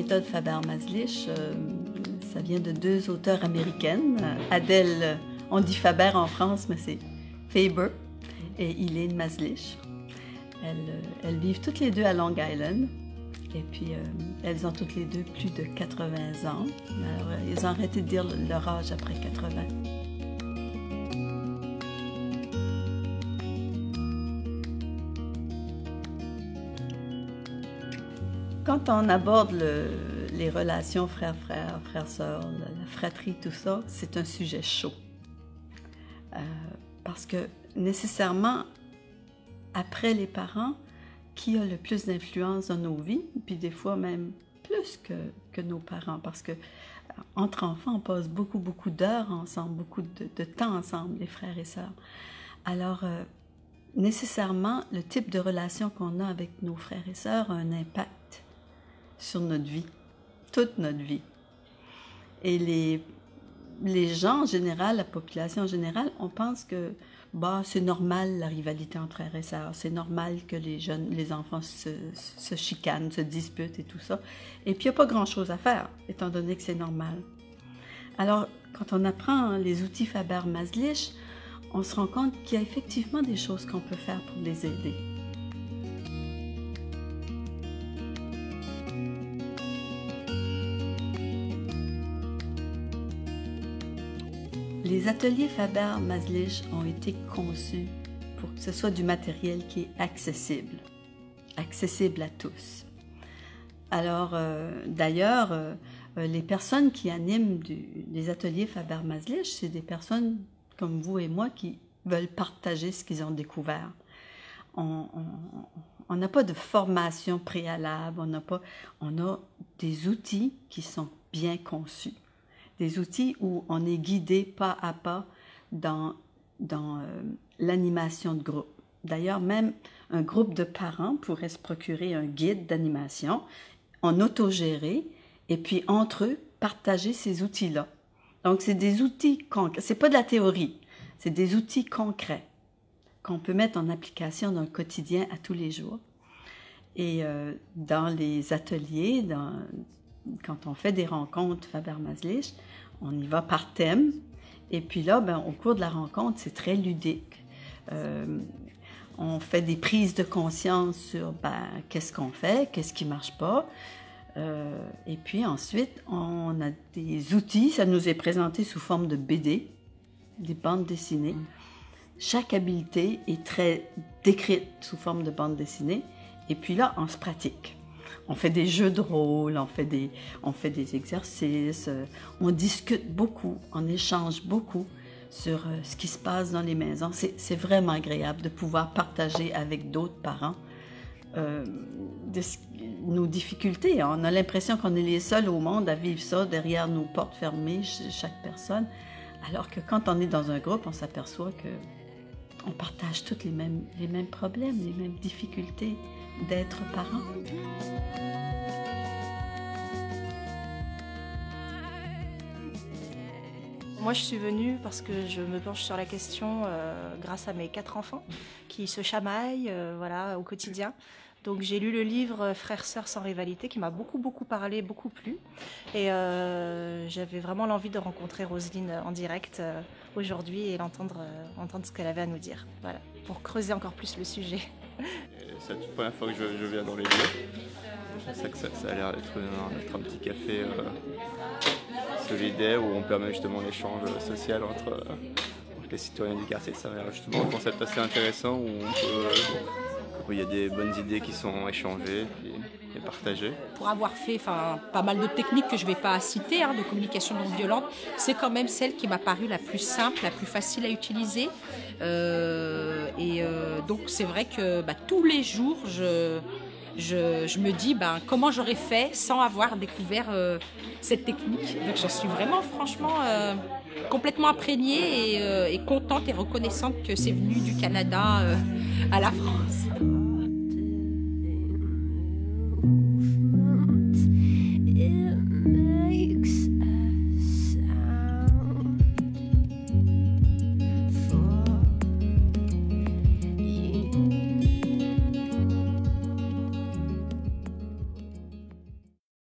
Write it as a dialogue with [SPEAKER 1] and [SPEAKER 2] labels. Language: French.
[SPEAKER 1] méthode Faber-Maslich, ça vient de deux auteurs américaines. Adèle, on dit Faber en France, mais c'est Faber, et Elaine Maslich. Elles vivent toutes les deux à Long Island. Et puis, elles ont toutes les deux plus de 80 ans. Alors, ils ont arrêté de dire leur âge après 80. Quand on aborde les relations frères-frères, frères-sœurs, la fratrie, tout ça, c'est un sujet chaud. Parce que nécessairement, après les parents, qui a le plus d'influence dans nos vies, puis des fois même plus que nos parents, parce que entre enfants, on passe beaucoup d'heures ensemble, beaucoup de temps ensemble, les frères et sœurs. Alors, nécessairement, le type de relation qu'on a avec nos frères et sœurs a un impact sur notre vie, toute notre vie. Et les gens en général, la population en général, on pense que c'est normal la rivalité entre frères et sœurs, c'est normal que les enfants se chicanent, se disputent et tout ça. Et puis il n'y a pas grand-chose à faire, étant donné que c'est normal. Alors, quand on apprend les outils Faber-Maslich, on se rend compte qu'il y a effectivement des choses qu'on peut faire pour les aider. Les ateliers Faber-Maslich ont été conçus pour que ce soit du matériel qui est accessible à tous. Alors, d'ailleurs, les personnes qui animent les ateliers Faber-Maslich, c'est des personnes comme vous et moi qui veulent partager ce qu'ils ont découvert. On n'a pas de formation préalable, on a des outils qui sont bien conçus. Des outils où on est guidé pas à pas dans l'animation de groupe. D'ailleurs, même un groupe de parents pourrait se procurer un guide d'animation en autogéré et puis entre eux, partager ces outils-là. Donc, c'est des outils concrets. C'est pas de la théorie, c'est des outils concrets qu'on peut mettre en application dans le quotidien à tous les jours. Et dans les ateliers, quand on fait des rencontres Faber-Maslich, on y va par thème. Et puis là, au cours de la rencontre, c'est très ludique. On fait des prises de conscience sur qu'est-ce qu'on fait, qu'est-ce qui ne marche pas. Et puis ensuite, on a des outils. Ça nous est présenté sous forme de BD, des bandes dessinées. Chaque habileté est très décrite sous forme de bande dessinée. Et puis là, on se pratique. On fait des jeux de rôle, on fait des exercices, on discute beaucoup, on échange beaucoup sur ce qui se passe dans les maisons. C'est vraiment agréable de pouvoir partager avec d'autres parents nos difficultés. On a l'impression qu'on est les seuls au monde à vivre ça derrière nos portes fermées, chaque personne. Alors que quand on est dans un groupe, on s'aperçoit qu'on partage tous les mêmes problèmes, les mêmes difficultés d'être parent.
[SPEAKER 2] Moi, je suis venue parce que je me penche sur la question grâce à mes 4 enfants qui se chamaillent au quotidien. Donc j'ai lu le livre Frères, sœurs sans rivalité qui m'a beaucoup parlé, beaucoup plu. Et j'avais vraiment l'envie de rencontrer Roselyne en direct aujourd'hui et entendre ce qu'elle avait à nous dire. Voilà, pour creuser encore plus le sujet.
[SPEAKER 3] C'est la toute première fois que je viens dans les lieux. Je sais que ça a l'air d'être un petit café solidaire où on permet justement l'échange social entre les citoyens du quartier. Ça a l'air justement un concept assez intéressant où il y a des bonnes idées qui sont échangées et partagées.
[SPEAKER 4] Pour avoir fait pas mal de techniques que je ne vais pas citer, de communication non violente, c'est quand même celle qui m'a paru la plus simple, la plus facile à utiliser. Donc c'est vrai que tous les jours, je me dis comment j'aurais fait sans avoir découvert cette technique. Donc je suis vraiment franchement complètement imprégnée et contente et reconnaissante que c'est venu du Canada à la France.